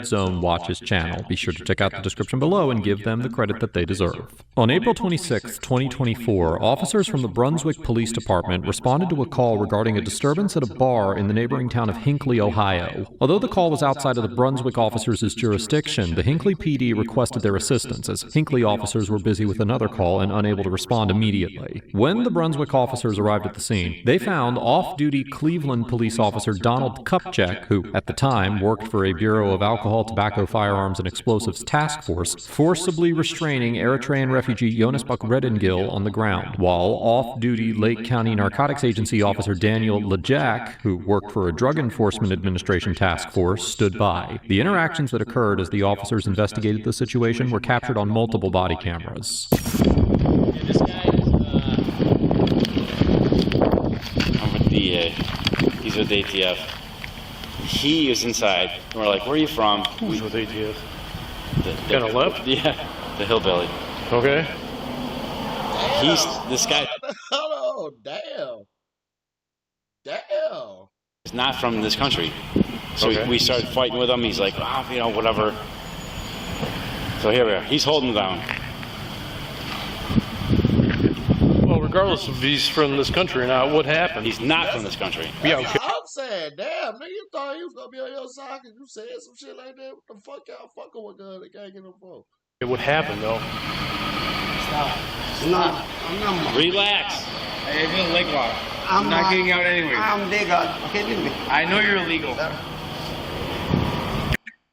Zone watches channel. Be sure to check out the description below and give them the credit that they deserve. On April 26, 2024, officers from the Brunswick Police Department responded to a call regarding a disturbance at a bar in the neighboring town of Hinckley, Ohio. Although the call was outside of the Brunswick officers' jurisdiction, the Hinckley PD requested their assistance as Hinckley officers were busy with another call and unable to respond immediately. When the Brunswick officers arrived at the scene, they found off-duty Cleveland police officer Donald Clipchamp, who at the time worked for a Bureau of Alcohol, Tobacco, Firearms, and Explosives Task Force, forcibly restraining Eritrean refugee Jonas Redingill on the ground, while off-duty Lake County Narcotics Agency officer Daniel Lejak, who worked for a Drug Enforcement Administration Task Force, stood by. The interactions that occurred as the officers investigated the situation were captured on multiple body cameras. Yeah, this guy is, I'm with DA. He's with ATF. He is inside, and we're like, where are you from? Who's with ATF? Kind of left? Yeah, the hillbilly. Okay. He's, this guy... Oh, damn. Damn. He's not from this country. So Okay. we started fighting with him. He's like, oh, you know, whatever. So here we are. He's holding him down. Well, regardless if he's from this country or not, what happened? He's not from this country. Yeah, okay. I'm saying, damn, nigga, you thought he was gonna be on your side because you said some shit like that? What the fuck y'all fucking with guns that can't get no phone? What happened, though? Stop. I'm Relax. Hey, it's a leg lock. I'm not getting out anyway. I'm legal. Okay, leave me. I know you're illegal.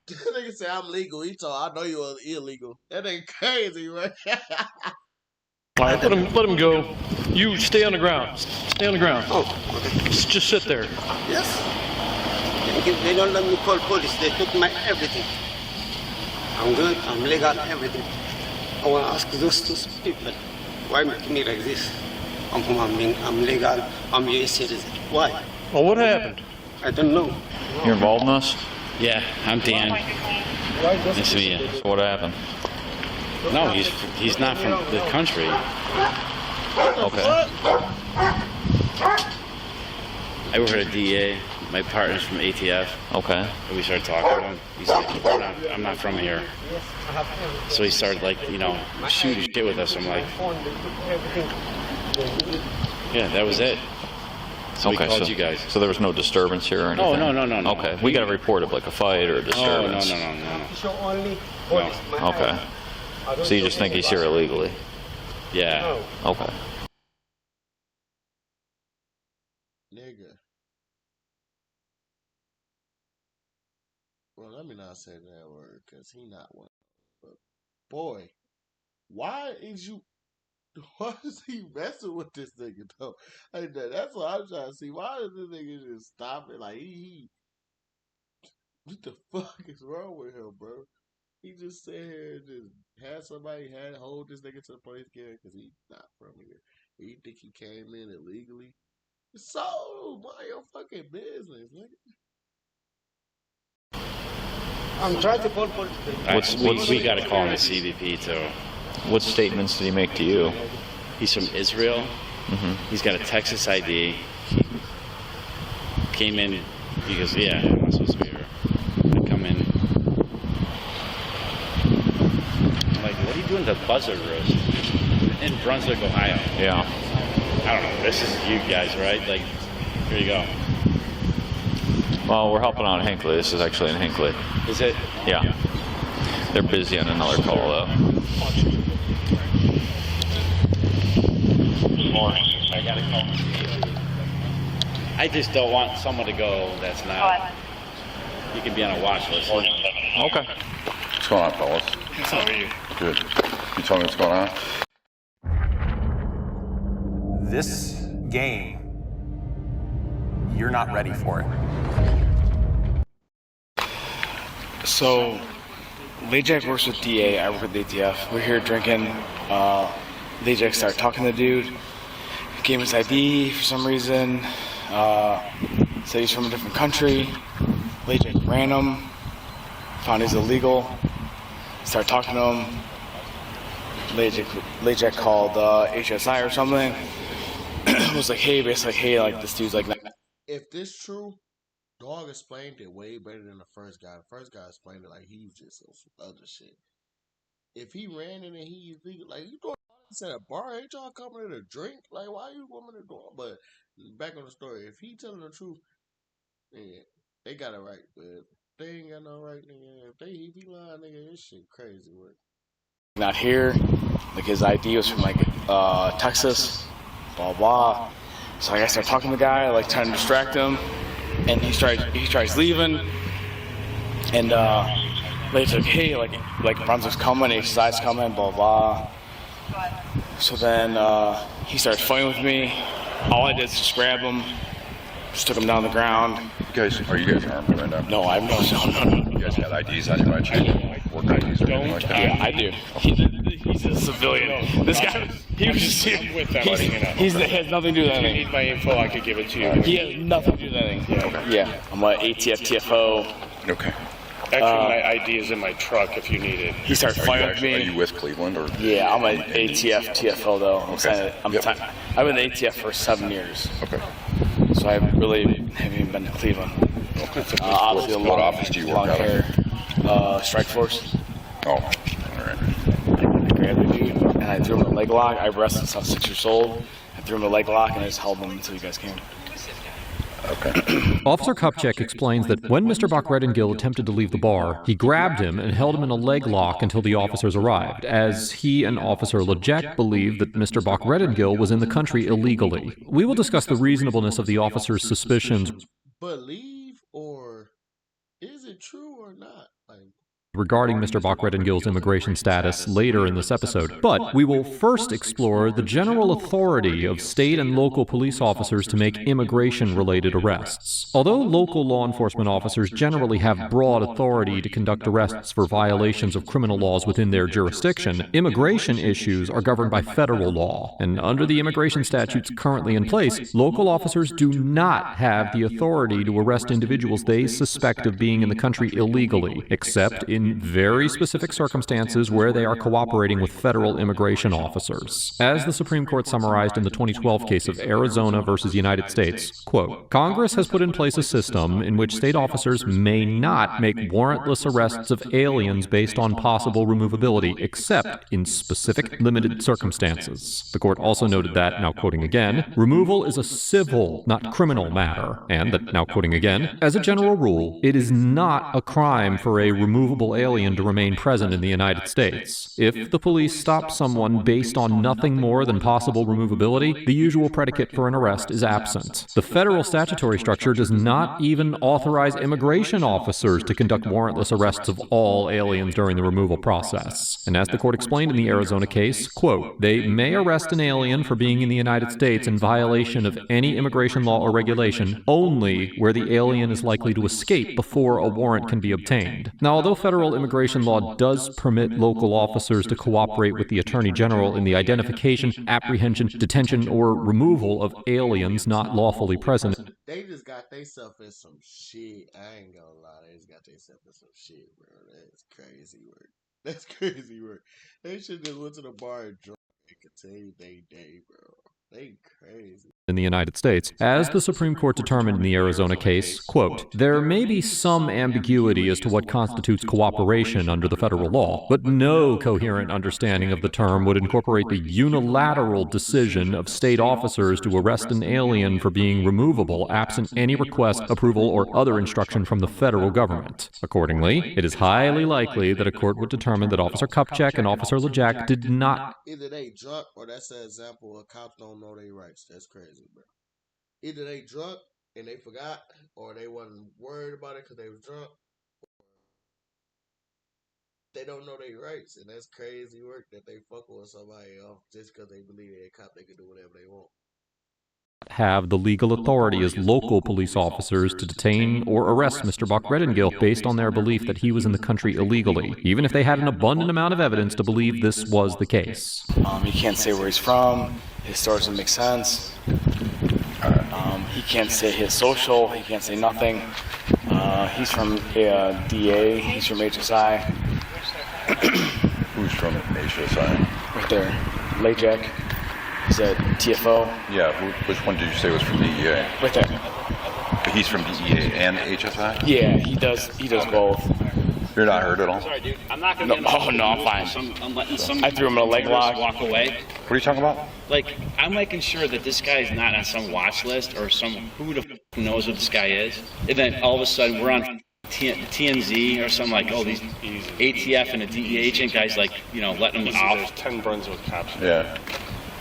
Nigga say I'm legal. He told I know you are illegal. That ain't crazy, right? All right, let him go. You stay on the ground. Stay on the ground. Oh, okay. Just sit there. Yes. They don't let me call police. They took my everything. I'm good. I'm legal. Everything. I want to ask those two people, why make me like this? I'm legal. I'm a citizen. Why? Well, what happened? I don't know. You're involved in this? Yeah, I'm Dan. Nice to meet you. So what happened? No, he's not from the country. Okay. I work for the DA. My partner's from ATF. Okay. And we started talking to him. He's like, I'm not from here. So he started, like, you know, shooting shit with us. I'm like, yeah, that was it. So we called you guys. So there was no disturbance here or anything? Oh, no. Okay. We got a report of like a fight or a disturbance. No. Okay. So you just think he's here illegally? Yeah. Okay. Nigga. Well, let me not say that word, because he not one. But, boy, why is he messing with this nigga, though? Like, that's what I'm trying to see. Why does this nigga just stop it? Like, what the fuck is wrong with him, bro? He just sit here and just had somebody hold this nigga to the police again because he's not from here. He think he came in illegally. So, mind your fucking business, nigga. I'm trying to call police. We got to call him the CBP, too. What statements did he make to you? He's from Israel. Mm-hmm. He's got a Texas ID. He came in because, yeah, I'm not supposed to be here. I come in. I'm like, what are you doing to Buzzard Roast in Brunswick, Ohio? Yeah. I don't know. This is you guys, right? Like, here you go. Well, we're helping out in Hinckley. This is actually in Hinckley. Is it? Yeah. They're busy on another call, though. I gotta call. I just don't want someone to go that's not. You can be on a watch list. Okay. What's going on, fellas? How are you? Good. You tell me what's going on? This game, you're not ready for it. So, Lejak works with DA, I work with ATF. We're here drinking. Lejak started talking to the dude. Gave him his ID for some reason. Said he's from a different country. Lejak ran him. Found he's illegal. Started talking to him. Lejak called HSI or something. Was like, hey, basically, hey, like, this dude's like... If this true, Dog explained it way better than the first guy. The first guy explained it like he was just on some other shit. If he ran in and he illegal, like you doing this at a bar, ain't y'all coming in to drink? Like why you woman the door? But back on the story, if he telling the truth, yeah, they got it right. But they ain't got no right, nigga. If he lying, nigga, this shit crazy work. Not here. Like his ID was from like Texas. Blah blah. So I start talking to the guy, like trying to distract him, and he tries leaving, and later like, hey, like Brunswick's coming, HSI's coming, blah blah. So then he starts fighting with me. All I did is just grab him, just took him down the ground. Are you guys armed right now? No, I'm no. You guys got IDs on you by chance? Work IDs or anything like that? Yeah, I do. He's a civilian. This guy, he was just with them, he has nothing to do with If you anything. need my info, I could give it to you. He has nothing to do with anything. Yeah, I'm an ATF TFO. Okay. Actually, my ID is in my truck if you need it. He starts fighting with Are me. you with Cleveland or? Yeah, I'm an ATF TFO though. Okay. I've been ATF for 7 years. Okay. So I really haven't even been to Cleveland. Okay. Obviously, What office do you work long out hair. of? Strike Force. Oh, all right. I grabbed the dude and I threw him in a leg lock. I arrested since I was 6 years old. I threw him in a leg lock and I just held him until you guys came. Okay. Officer Kupchak explains that when Mr. Bachredengill attempted to leave the bar, he grabbed him and held him in a leg lock until the officers arrived, as he and Officer Lejek believed that Mr. Bachredengill was in the country illegally. We will discuss the reasonableness of the officers' suspicions Believe or is it true or not? Like, regarding Mr. Bachredengill's immigration status later in this episode, but we will first explore the general authority of state and local police officers to make immigration-related arrests. Although local law enforcement officers generally have broad authority to conduct arrests for violations of criminal laws within their jurisdiction, immigration issues are governed by federal law, and under the immigration statutes currently in place, local officers do not have the authority to arrest individuals they suspect of being in the country illegally, except in very specific circumstances where they are cooperating with federal immigration officers. As the Supreme Court summarized in the 2012 case of Arizona versus United States, quote, Congress has put in place a system in which state officers may not make warrantless arrests of aliens based on possible removability, except in specific limited circumstances. The court also noted that, now quoting again, removal is a civil, not criminal matter, and that, now quoting again, as a general rule, it is not a crime for a removable alien to remain present in the United States. If the police stop someone based on nothing more than possible removability, the usual predicate for an arrest is absent. The federal statutory structure does not even authorize immigration officers to conduct warrantless arrests of all aliens during the removal process. And as the court explained in the Arizona case, quote, they may arrest an alien for being in the United States in violation of any immigration law or regulation only where the alien is likely to escape before a warrant can be obtained. Now, although federal immigration law does permit local officers to cooperate with the Attorney General in the identification, apprehension, detention, or removal of aliens not lawfully present. they just got themselves in some shit. I ain't gonna lie, they just got themselves in some shit, bro. That's crazy work. That's crazy work. They should just went to the bar and drunk and continued their day, bro. They crazy. In the United States, as the Supreme Court determined in the Arizona case, quote, there may be some ambiguity as to what constitutes cooperation under the federal law, but no coherent understanding of the term would incorporate the unilateral decision of state officers to arrest an alien for being removable absent any request, approval, or other instruction from the federal government. Accordingly, it is highly likely that a court would determine that Officer Kupchak and Officer Lejak did not. Either they drunk or that's an example of cops don't know their rights. That's crazy, bro. Either they drunk and they forgot, or they wasn't worried about it because they was drunk. They don't know their rights, and that's crazy work that they fuck with somebody off just because they believe they're a cop. They can do whatever they want. Have the legal authority as local police officers to detain or arrest Mr. Bachredengill based on their belief that he was in the country illegally, even if they had an abundant amount of evidence to believe this was the case. He can't say where he's from. His story doesn't make sense. He can't say his social. He can't say nothing. He's from DA. He's from HSI. Who's from HSI? Right there. Lejek. He's a TFO. Yeah, which one did you say was from DEA? Right there. he's from DEA and HSI? Yeah, he does both. You're not hurt at all? Sorry, dude. I'm not gonna. No, oh no, I'm fine. I'm letting some. I threw him in a leg lock. Walk away. What are you talking about? Like, I'm making sure that this guy is not on some watch list or some who the f knows what this guy is. And then all of a sudden we're on TMZ or something like, oh, these ATF and a DEA agent guys, like, you know, letting them off. There's 10 Brunswick cops. Yeah.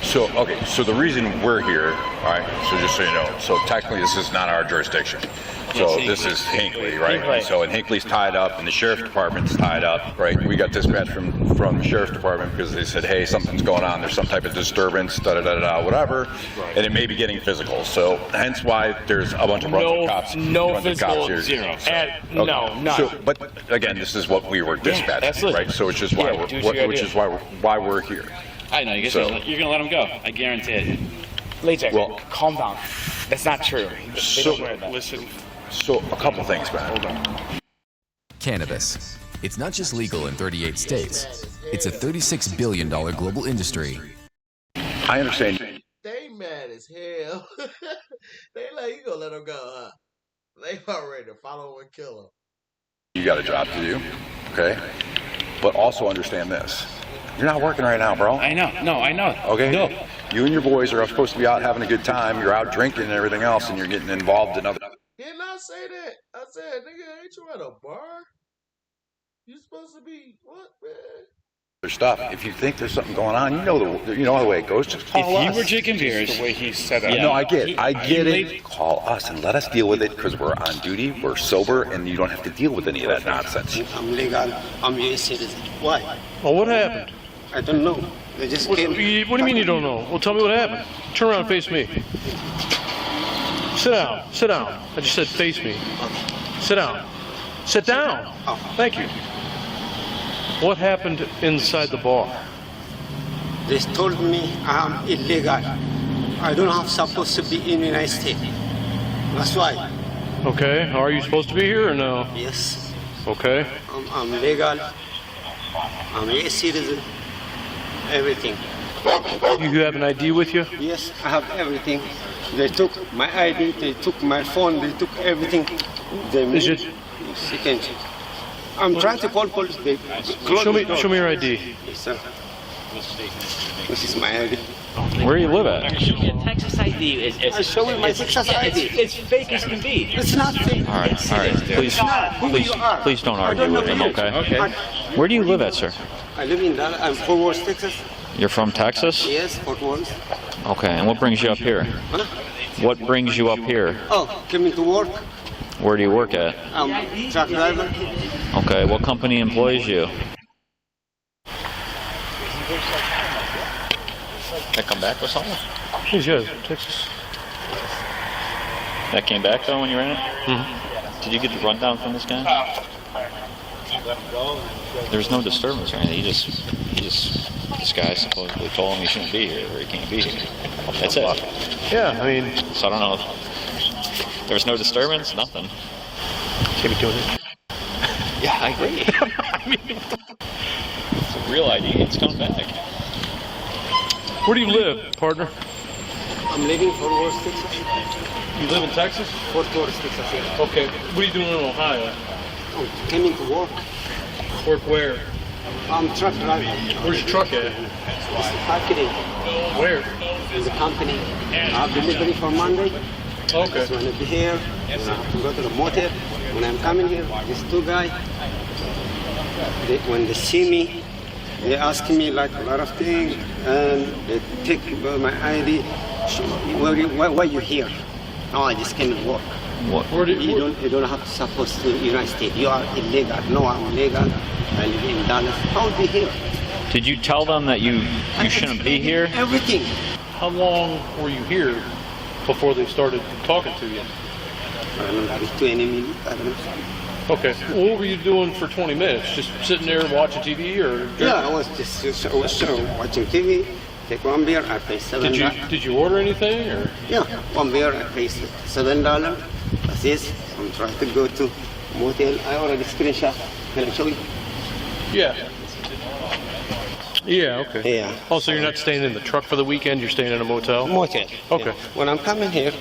So, okay, so the reason we're here, all right, so just so you know, so technically this is not our jurisdiction. So this is Hinckley, right? Hinckley. So, and Hinckley's tied up, and the sheriff's department's tied up, right? We got dispatch from the sheriff's department because they said, hey, something's going on, there's some type of disturbance, da-da-da-da, whatever, and it may be getting physical. So, hence why there's a bunch of Brunswick cops. No Brunswick physical, cops here. zero. So, Okay. No, none. So, but again, this is what we were dispatched, absolutely. right? So, which is why why we're here. I know, you're gonna let him go. I guarantee it. Lejek, Well- calm down. That's not true. They So- don't wear that. Listen, So, a couple things, man. Hold on. Cannabis. It's not just legal in 38 states. It's a $36 billion global industry. I understand. They mad as hell. They like, you gonna let him go, huh? They about ready to follow and kill him. You got a job to do, okay? But also understand this. You're not working right now, bro. I know. No, I know. Okay? No. You and your boys are supposed to be out having a good time. You're out drinking and everything else, and you're getting involved in other... Didn't I say that? I said, nigga, ain't you at a bar? You supposed to be, what, man? stuff. If you think there's something going on, you know the way it goes. Just call us. If you were drinking beers, the way he said it. Yeah. No, I get it. Call us and let us deal with it because we're on duty, we're sober, and you don't have to deal with any of that nonsense. I'm legal. I'm US citizen. Why? Well, what happened? I don't know. They just What do came. you mean you don't know? Well, tell me what happened. Turn around and face me. Sit down. Sit down. I just said face me. Sit down. Sit down. Thank you. What happened inside the bar? They told me I'm illegal. I don't have supposed to be in the United States. That's why. Okay. Are you supposed to be here or no? Yes. Okay. I'm legal. I'm a citizen. Everything. You have an ID with you? Yes, I have everything. They took my ID, they took my phone, they took everything. They Is made- it? Second. I'm trying to call police. They closed the door. Show me your ID. Yes, sir. This is my ID. Where do you live at? show me a Texas ID. I show you my Texas ID. It's fake as can be. It's not fake. All right, please, please don't argue with him, okay? Okay. Where do you live at, sir? I live in Dallas. I'm Fort Worth, Texas. You're from Texas? Yes, Fort Worth. Okay, and what brings you up here? Huh? What brings you up here? Oh, coming to work. Where do you work at? I'm truck driver. Okay, what company employs you? That come back with something? He's good. Texas. That came back though when you ran it? Mm-hmm. Did you get the rundown from this guy? There's no disturbance or anything. This guy supposedly told him he shouldn't be here or he can't be here. That's it. Yeah, I mean, So I don't know. If there was no disturbance, nothing. give it to him. Yeah, I agree. I mean, it's a real ID. It's coming back. Where do you live, partner? I'm living Fort Worth, Texas. You live in Texas? Fort Worth, Texas. Yeah. Okay. What are you doing in Ohio? I'm coming to work. Work where? I'm truck driver. Where's your truck at? It's packing Where? in the company. I have delivery for Monday. Okay. Just want to be here. And I have to go to the motel. When I'm coming here, these two guys, when they see me, they ask me like a lot of things, and they take my ID. Why you here? No, I just came to work. What? Where do You don't have to support the United States. You are illegal. No, I'm legal. I live in Dallas. How be here? Did you tell them that you shouldn't be here? Everything. How long were you here before they started talking to you? I don't know, maybe 20 minutes. I don't know. Okay. Well, what were you doing for 20 minutes? Just sitting there watching TV or? Yeah, I was just watching TV. Take one beer. I pay $7. Did you order anything or? Yeah, one beer. I pay $7. That's it. I'm trying to go to motel. I already screenshot. Can I show you? Yeah. Yeah, okay. Yeah. Oh, so you're not staying in the truck for the weekend, you're staying in a motel? Motel. Okay. Yeah. When I'm coming here,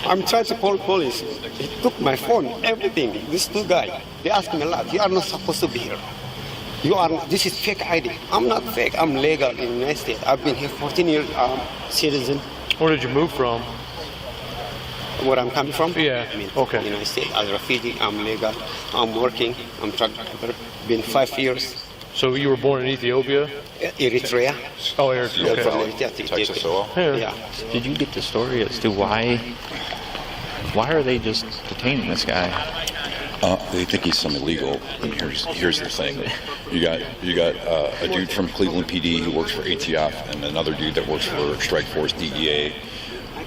I'm trying to call police. He took my phone, everything. These two guys, they asked me a lot. You are not supposed to be here. This is fake ID. I'm not fake. I'm legal in the United States. I've been here 14 years. I'm citizen. Where did you move from? Where I'm coming from? Yeah. I mean, Okay. United States. As a refugee, I'm legal. I'm working. I'm truck driver. Been 5 years. So you were born in Ethiopia? Eritrea. Oh, Eritrea. Okay. From Okay. Eritrea. Texas oil. Yeah. Did you get the story as to why are they just detaining this guy? They think he's some illegal. And here's the thing: you got a dude from Cleveland PD who works for ATF, and another dude that works for Strike Force DEA,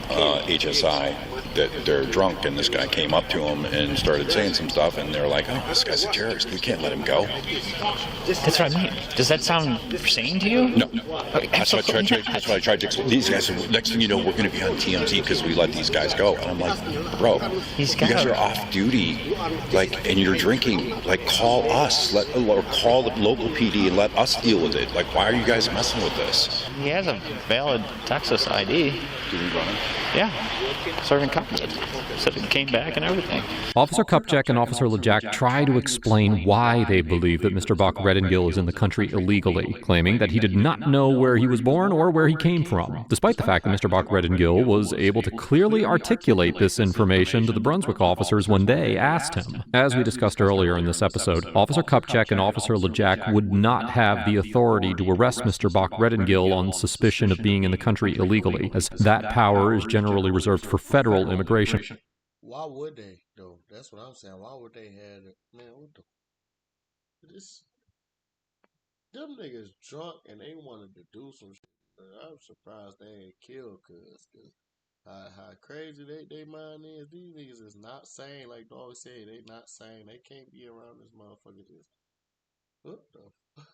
HSI. That they're drunk, and this guy came up to him and started saying some stuff, and they're like, "Oh, this guy's a terrorist. We can't let him go." That's what I mean. Does that sound sane to you? No. That's what I tried to explain. These guys, next thing you know, we're going to be on TMZ because we let these guys go. And I'm like, bro, you guys are off duty, like, and you're drinking. Like, call us, or call the local PD and let us deal with it. Like, why are you guys messing with this? He has a valid Texas ID. Did he run it? Yeah. Serving cops. Said it came back and everything. Officer Kupchak and Officer Lejak try to explain why they believe that Mr. Bach Redengill is in the country illegally, claiming that he did not know where he was born or where he came from, despite the fact that Mr. Bach Redengill was able to clearly articulate this information to the Brunswick officers when they asked him. As we discussed earlier in this episode, Officer Kupchak and Officer Lejak would not have the authority to arrest Mr. Bach Redengill on suspicion of being in the country illegally, as that power is generally reserved for federal immigration. Why would they, though? That's what I'm saying. Why would they have it? Man, what this? Them niggas drunk and they wanted to do some shit. I'm surprised they ain't killed, cause how crazy they mind is. These niggas is not sane, like dog said. They not sane. They can't be around this motherfucker. What the fuck?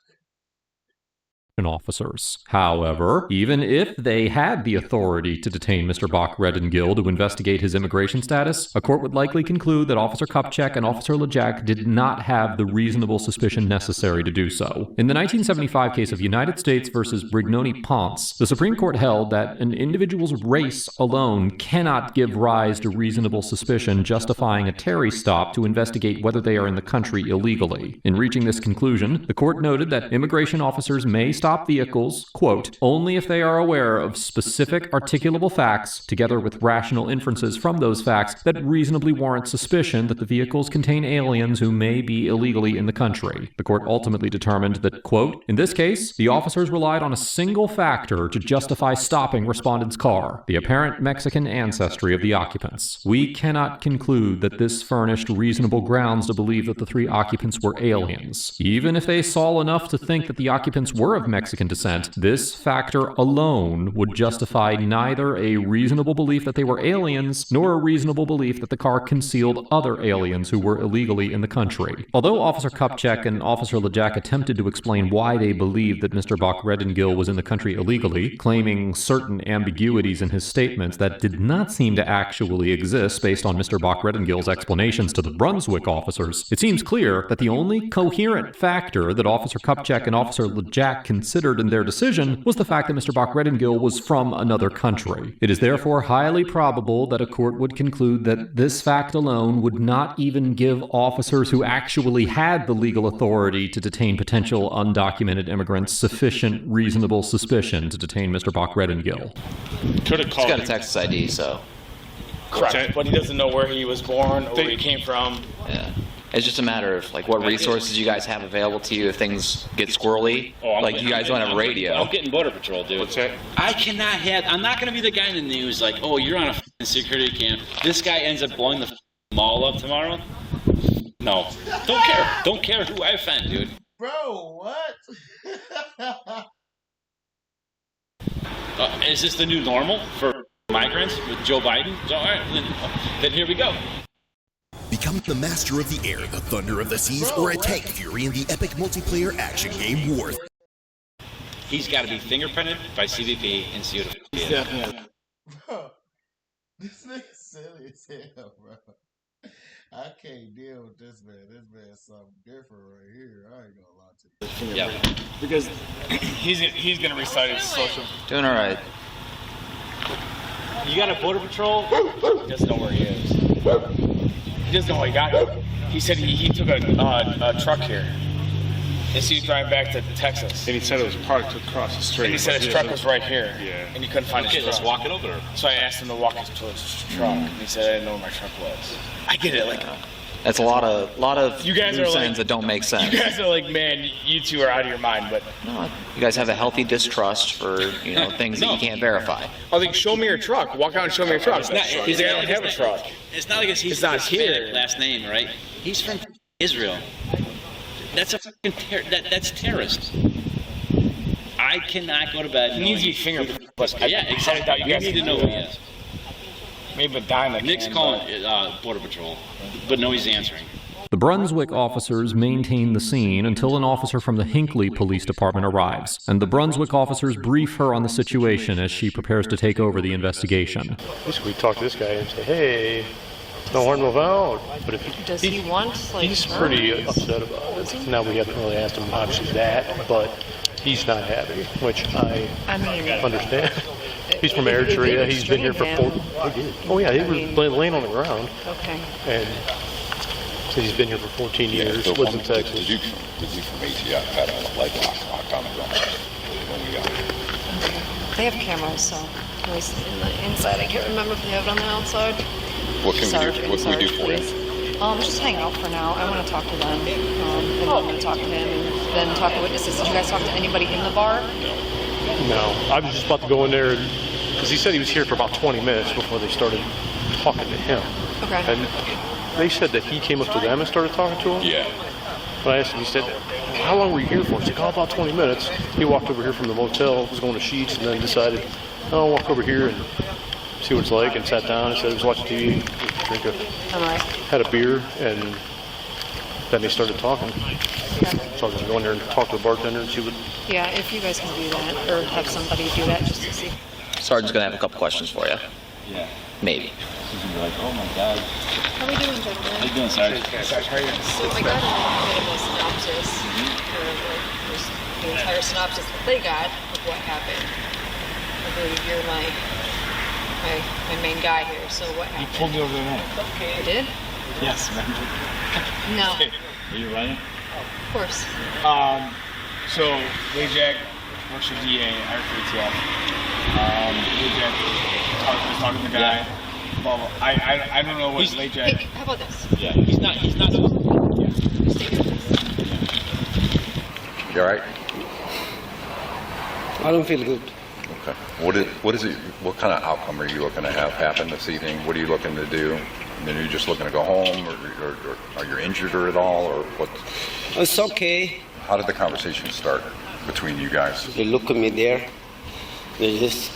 Officers. However, even if they had the authority to detain Mr. Bach Redengill to investigate his immigration status, a court would likely conclude that Officer Kupchak and Officer Lejak did not have the reasonable suspicion necessary to do so. In the 1975 case of United States versus Brignoni Ponce, the Supreme Court held that an individual's race alone cannot give rise to reasonable suspicion justifying a Terry stop to investigate whether they are in the country illegally. In reaching this conclusion, the court noted that immigration officers may stop vehicles, quote, only if they are aware of specific articulable facts, together with rational inferences from those facts that reasonably warrant suspicion that the vehicles contain aliens who may be illegally in the country. The court ultimately determined that, quote, in this case, the officers relied on a single factor to justify stopping respondent's car, the apparent Mexican ancestry of the occupants. We cannot conclude that this furnished reasonable grounds to believe that the three occupants were aliens. Even if they saw enough to think that the occupants were of Mexican descent, this factor alone would justify neither a reasonable belief that they were aliens, nor a reasonable belief that the car concealed other aliens who were illegally in the country. Although Officer Kupchak and Officer Lejak attempted to explain why they believed that Mr. Bach Redengill was in the country illegally, claiming certain ambiguities in his statements that did not seem to actually exist based on Mr. Bach Redengill's explanations to the Brunswick officers, it seems clear that the only coherent factor that Officer Kupchak and Officer Lejak considered in their decision was the fact that Mr. Bach Redengill was from another country. It is therefore highly probable that a court would conclude that this fact alone would not even give officers who actually had the legal authority to detain potential undocumented immigrants sufficient reasonable suspicion to detain Mr. Bach Redengill. Could have called. He's got a Texas ID, so. Correct. But he doesn't know where he was born or where he came from. Yeah. It's just a matter of like what resources you guys have available to you if things get squirrely. Like you guys don't have radio. I'm getting Border Patrol, dude. What's that? I'm not going to be the guy in the news like, oh, you're on a security cam. This guy ends up blowing the mall up tomorrow. No. Don't care. Don't care who I offend, dude. Bro, what? Is this the new normal for migrants with Joe Biden? So, all right, then here we go. Become the master of the air, the thunder of the seas, or a tank fury in the epic multiplayer action game War. He's got to be fingerprinted by CBP and see what it is. Bro, this nigga silly as hell, bro. I can't deal with this man. This man's something different right here. I ain't gonna lie to you. Yeah. Because he's gonna recite his social. Doing all right. You got a border patrol? He doesn't know where he is. He doesn't know how he got here. He said he took a truck here. And so he's driving back to Texas. And he said it was parked across the street. And he said his truck was right here. Yeah. And he couldn't find his truck. Let's walk it over there. So I asked him to walk us to his truck. And he said I didn't know where my truck was. I get it, like That's a lot of you guys are loose like, ends that don't make sense. You guys are like, man, you two are out of your mind, but No, you guys have a healthy distrust for things that you can't verify. I think show me your truck. Walk out and show me your truck. He's like, I don't have a truck. It's not like he's not Hispanic here. last name, right? He's from Israel. That's a fucking that's terrorist. I cannot go to bed. He needs to be fingerprinted. Yeah, exactly. You need to know who he is. Maybe a dime. Nick's calling Border Patrol, but no, he's answering. The Brunswick officers maintain the scene until an officer from the Hinckley Police Department arrives, and the Brunswick officers brief her on the situation as she prepares to take over the investigation. We talk to this guy and say, hey, no harm, no foul. But if Does he want, like, he's her? pretty upset about it. Now, we haven't really asked him obviously that, but he's not happy, which I understand. He's from Eritrea. He's been here for 4. Yeah, he was laying on the ground. Okay. And so he's been here for 14 years. Lives in Texas. Did you from ATF had a leg locked on the ground when we got here? They have cameras, so at least in the inside. I can't remember if they have it on the outside. What can we do? What can we do for you? Just hang out for now. I want to talk to them. And I'm going to talk to him and then talk to witnesses. Did you guys talk to anybody in the bar? No. I was just about to go in there because he said he was here for about 20 minutes before they started talking to him. Okay. And they said that he came up to them and started talking to him? Yeah. When I asked him, he said, how long were you here for? He said, about 20 minutes. He walked over here from the motel, was going to Sheets, and then decided, I'll walk over here and see what it's like, and sat down and said he was watching TV, had a beer, and then they started talking. So I was going to go in there and talk to the bartender and see what... Yeah, if you guys can do that, or have somebody do that just to see. Sergeant's gonna have a couple questions for you. Yeah. Maybe. He's gonna be like, oh my God. How are we doing, gentlemen? How you doing, Sergeant? Sarge, how are you? So I got a synopsis, or just the entire synopsis that they got of what happened. I believe you're my main guy here, so what happened? You pulled me over the net. I did? Yes, remember? No. Are you running? Of course. So, Jack works for DA, I work for ATF. Jack was talking to the guy. Yeah. Blah, blah. I don't know what Jack... Hey, how about this? Yeah, he's not supposed to. Stay here, please. You all right? I don't feel good. Okay. What is it? What kind of outcome are you looking to have happen this evening? What are you looking to do? I mean, are you just looking to go home, or are you injured or at all, or what? It's okay. How did the conversation start between you guys? They look at me there. They just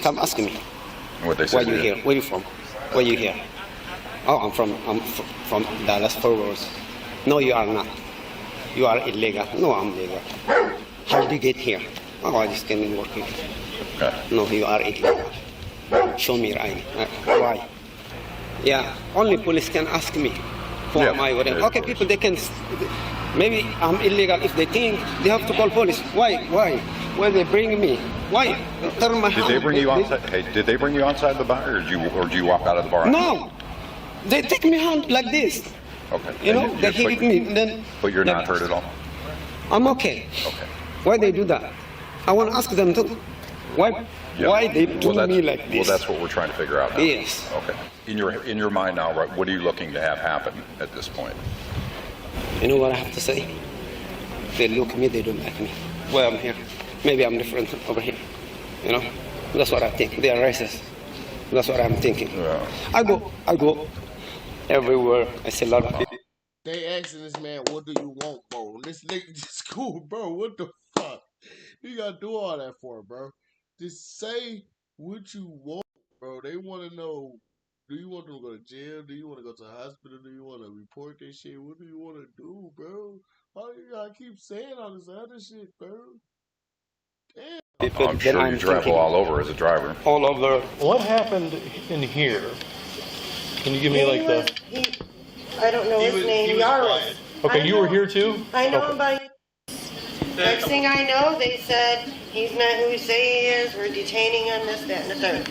come asking me. What they say? Why you here? Where you from? Where you here? Oh, I'm from Dallas Fort Worth. No, you are not. You are illegal. No, I'm legal. How did you get here? Oh, I just came in working. Okay. No, you are illegal. Show me your ID. Why? Yeah, only police can ask me. For my whatever. Okay, people, they can. Maybe I'm illegal. If they think, they have to call police. Why? Why they bring me? Why? Turn my Did they bring you outside? Hey, did they bring you outside the bar, or did you walk out of the bar? No, they take me hand like this. Okay. You know, they hit me. Then. But you're not hurt at all. I'm okay. Okay. Why they do that? I want to ask them too. Why? Yeah. Why they do me like this? Well, that's what we're trying to figure out now. Yes. Okay. In your mind now, right, what are you looking to have happen at this point? You know what I have to say? They look at me, they don't like me. Well, I'm here. Maybe I'm different over here. You know? That's what I think. They are racist. That's what I'm thinking. Yeah. I go everywhere. I see a lot of people. They asking this man, what do you want, bro? This nigga just cool, bro. What the fuck? You gotta do all that for, bro. Just say what you want, bro. They want to know, do you want to go to jail? Do you want to go to the hospital? Do you want to report this shit? What do you want to do, bro? Why do you gotta keep saying all this other shit, bro? Damn. I'm sure you travel all over as a driver. All over. What happened in here Can you give me like the... I don't know his name, Yaris. Okay, you were here too? I know him by... Next thing I know, they said, he's not who we say he is, we're detaining him, this, that, and the third.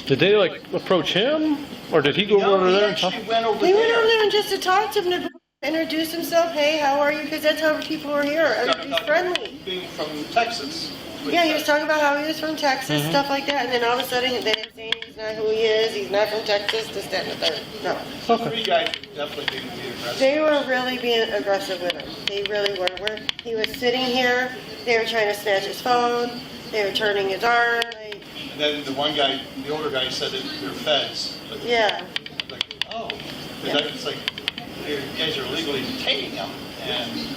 Did they like approach him? Or did he go over there and talk? He went over there and just to talk to him, to introduce himself. Hey, how are you? Because that's how people are here. Everybody's friendly. Being from Texas. Yeah, he was talking about how he was from Texas, stuff like that. And then all of a sudden, they didn't say he's not who he is. He's not from Texas, this, that, and the third. No. Three guys definitely didn't be aggressive. They were really being aggressive with him. They really were. He was sitting here. They were trying to snatch his phone. They were turning his arm. And then the one guy, the older guy, said that they're feds. But yeah. Like, oh. It's like, you guys are legally detaining him. And,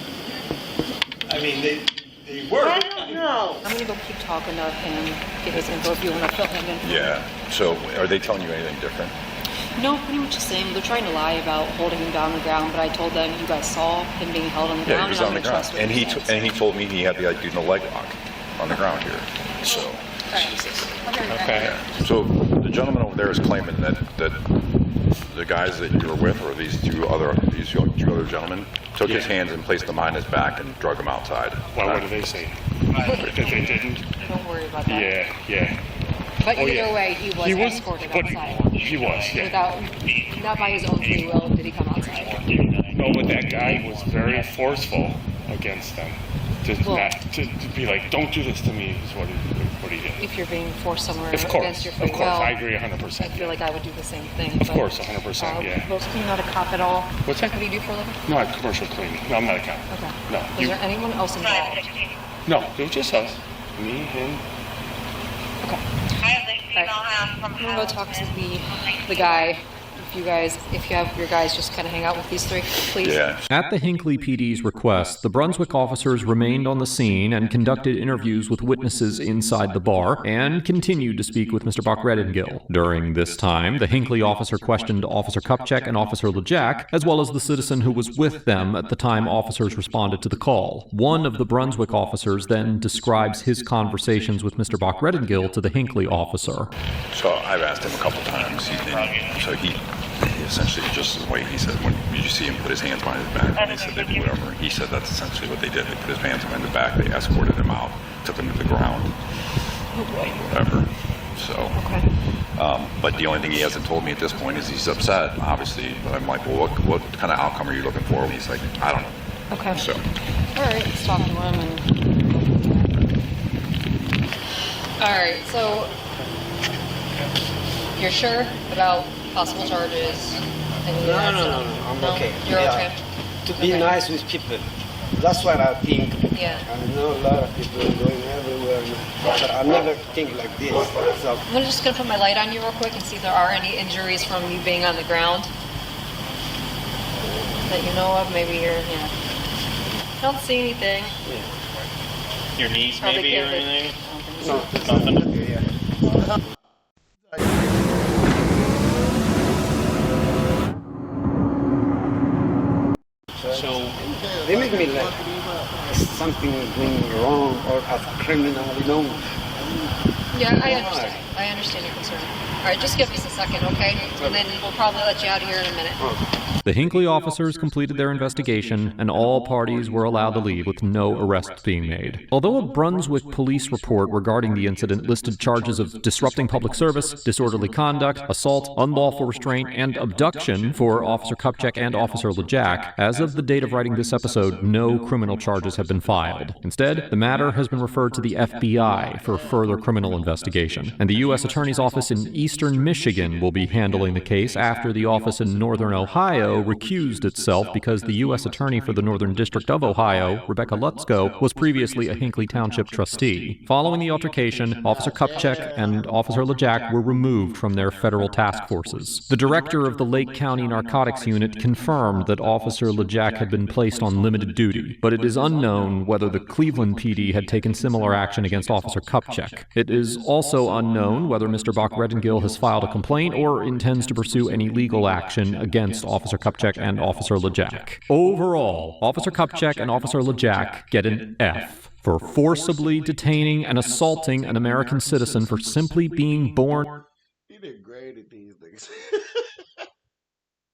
I mean, they were. I don't know. I'm going to go keep talking to him, get his info if you want to fill him in. Yeah. So are they telling you anything different? No, pretty much the same. They're trying to lie about holding him down on the ground, but I told them you guys saw him being held on the ground. Yeah, he was on the ground. And he told me he had the do no leg lock on the ground here. So. Okay. Yeah. So the gentleman over there is claiming that the guys that you were with, or these two other gentlemen, took his hands and placed them on his back and drug him outside. Well, what did they say? That they didn't? Don't worry about that. Yeah. But either way, he was escorted outside. He was, yeah. Not by his own free will did he come outside. No, but that guy was very forceful against them. To be like, don't do this to me, is what he did. If you're being forced somewhere against your free will. Of course, I agree 100%. I feel like I would do the same thing. Of course, 100%, yeah. You're not a cop at all? What's that? What do you do for a living? No, I'm commercial cleaning. No, I'm not a cop. Okay. No. Was there anyone else involved? No, it was just us. Me, him. Okay. I'm gonna go talk to the guy. If you have your guys just kind of hang out with these three, please. Yeah. At the Hinckley PD's request, the Brunswick officers remained on the scene and conducted interviews with witnesses inside the bar and continued to speak with Mr. Bach-Redingill. During this time, the Hinckley officer questioned Officer Kupchak and Officer LeJack, as well as the citizen who was with them at the time officers responded to the call. One of the Brunswick officers then describes his conversations with Mr. Bach-Redingill to the Hinckley officer. So I've asked him a couple times. He essentially, just the way he said, when did you see him put his hands behind his back, and they said they did whatever, he said that's essentially what they did. They put his hands behind his back, they escorted him out, took him to the ground, whatever. So, but the only thing he hasn't told me at this point is he's upset, obviously. But I'm like, well, what kind of outcome are you looking for? And he's like, I don't know. Okay. So. All right, let's talk to him. All right, so you're sure about possible charges? No, I'm okay. You're okay? To be nice with people. That's what I think. Yeah. I know a lot of people going everywhere, but I never think like this. So I'm just going to put my light on you real quick and see if there are any injuries from you being on the ground that you know of. Maybe you're, I don't see anything. Yeah. Your knees maybe or anything? No. Nothing? Yeah. So they make me like something going wrong or a criminal, Yeah, I understand your concern. All right, just give us a second, okay? And then we'll probably let you out of here in a minute. The Hinckley officers completed their investigation, and all parties were allowed to leave with no arrests being made. Although a Brunswick police report regarding the incident listed charges of disrupting public service, disorderly conduct, assault, unlawful restraint, and abduction for Officer Kupchak and Officer LeJack, as of the date of writing this episode, no criminal charges have been filed. Instead, the matter has been referred to the FBI for further criminal investigation, and the U.S. Attorney's Office in Eastern Michigan will be handling the case after the office in Northern Ohio recused itself because the U.S. Attorney for the Northern District of Ohio, Rebecca Lutzko, was previously a Hinckley Township trustee. Following the altercation, Officer Kupchak and Officer LeJack were removed from their federal task forces. The director of the Lake County Narcotics Unit confirmed that Officer LeJack had been placed on limited duty, but it is unknown whether the Cleveland PD had taken similar action against Officer Kupchak. It is also unknown whether Mr. Bach-Redingill has filed a complaint or intends to pursue any legal action against Officer Kupchak and Officer LeJack. Overall, Officer Kupchak and Officer LeJack get an F for forcibly detaining and assaulting an American citizen for simply being born. He did great at these things.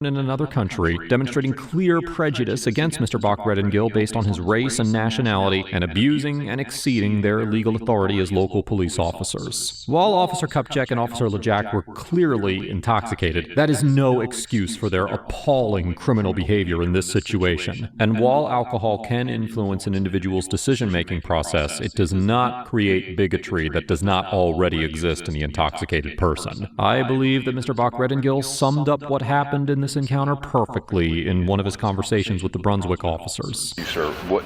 in another country, demonstrating clear prejudice against Mr. Bach-Redengill based on his race and nationality, and abusing and exceeding their legal authority as local police officers. While Officer Kupchak and Officer LeJack were clearly intoxicated, that is no excuse for their appalling criminal behavior in this situation. And while alcohol can influence an individual's decision-making process, it does not create bigotry that does not already exist in the intoxicated person. I believe that Mr. Bach-Redengill summed up what happened in this encounter perfectly in one of his conversations with the Brunswick officers. Sir, what,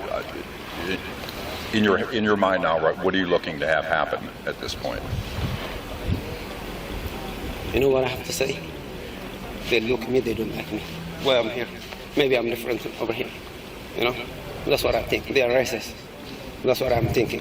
in your mind now, right, what are you looking to have happen at this point? You know what I have to say? They look at me, they don't like me. Well, I'm here. Maybe I'm different over here. You know? That's what I think. They are racist. That's what I'm thinking.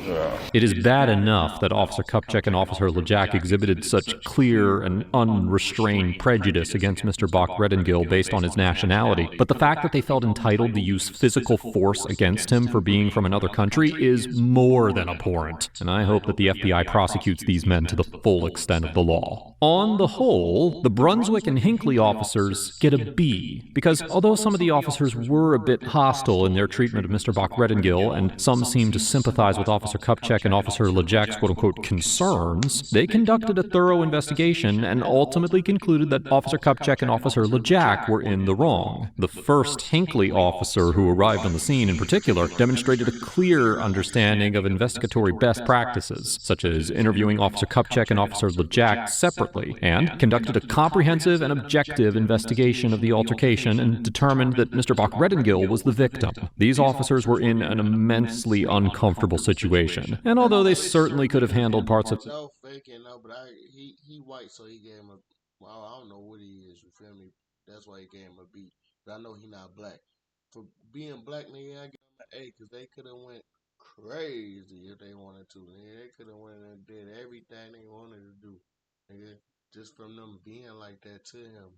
It is bad enough that Officer Kupchak and Officer LeJack exhibited such clear and unrestrained prejudice against Mr. Bach-Redengill based on his nationality, but the fact that they felt entitled to use physical force against him for being from another country is more than abhorrent, and I hope that the FBI prosecutes these men to the full extent of the law. On the whole, the Brunswick and Hinckley officers get a B, because although some of the officers were a bit hostile in their treatment of Mr. Bach-Redengill, and some seemed to sympathize with Officer Kupchak and Officer LeJack's quote-unquote concerns, they conducted a thorough investigation and ultimately concluded that Officer Kupchak and Officer LeJack were in the wrong. The first Hinckley officer who arrived on the scene in particular demonstrated a clear understanding of investigatory best practices, such as interviewing Officer Kupchak and Officer LeJack separately, and conducted a comprehensive and objective investigation of the altercation and determined that Mr. Bach-Redengill was the victim. These officers were in an immensely uncomfortable situation, and although they certainly could have handled parts of No faking, no, but he white, so he gave him a, well, I don't know what he is, you feel me? That's why he gave him a B. But I know he not black. For being black, nigga, I give him an A, because they could have went crazy if they wanted to, nigga. They could have went and did everything they wanted to do, nigga, just from them being like that to him.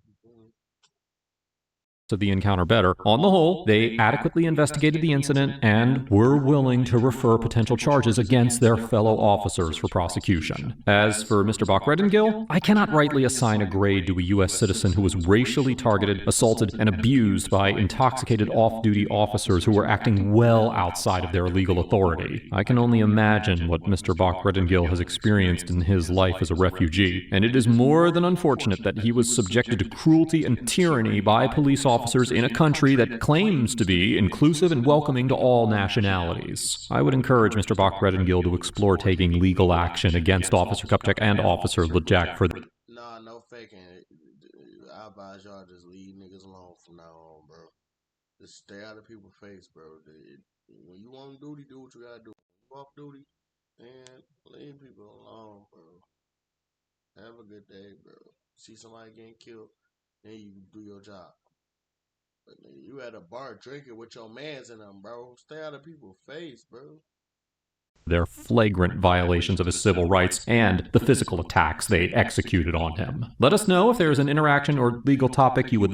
of the encounter better. On the whole, they adequately investigated the incident and were willing to refer potential charges against their fellow officers for prosecution. As for Mr. Bach-Redengill, I cannot rightly assign a grade to a U.S. citizen who was racially targeted, assaulted, and abused by intoxicated off-duty officers who were acting well outside of their legal authority. I can only imagine what Mr. Bach-Redengill has experienced in his life as a refugee, and it is more than unfortunate that he was subjected to cruelty and tyranny by police officers in a country that claims to be inclusive and welcoming to all nationalities. I would encourage Mr. Bach-Redengill to explore taking legal action against Officer Kupchak and Officer LeJack for the... Nah, no faking. I advise y'all just leave niggas alone from now on, bro. Just stay out of people's face, bro. When you on duty, do what you gotta do. When you off duty, and leave people alone, bro. Have a good day, bro. See somebody getting killed, then you do your job. But you at a bar drinking with your mans in them, bro. Stay out of people's face, bro. Their flagrant violations of his civil rights and the physical attacks they executed on him. Let us know if there is an interaction or legal topic you would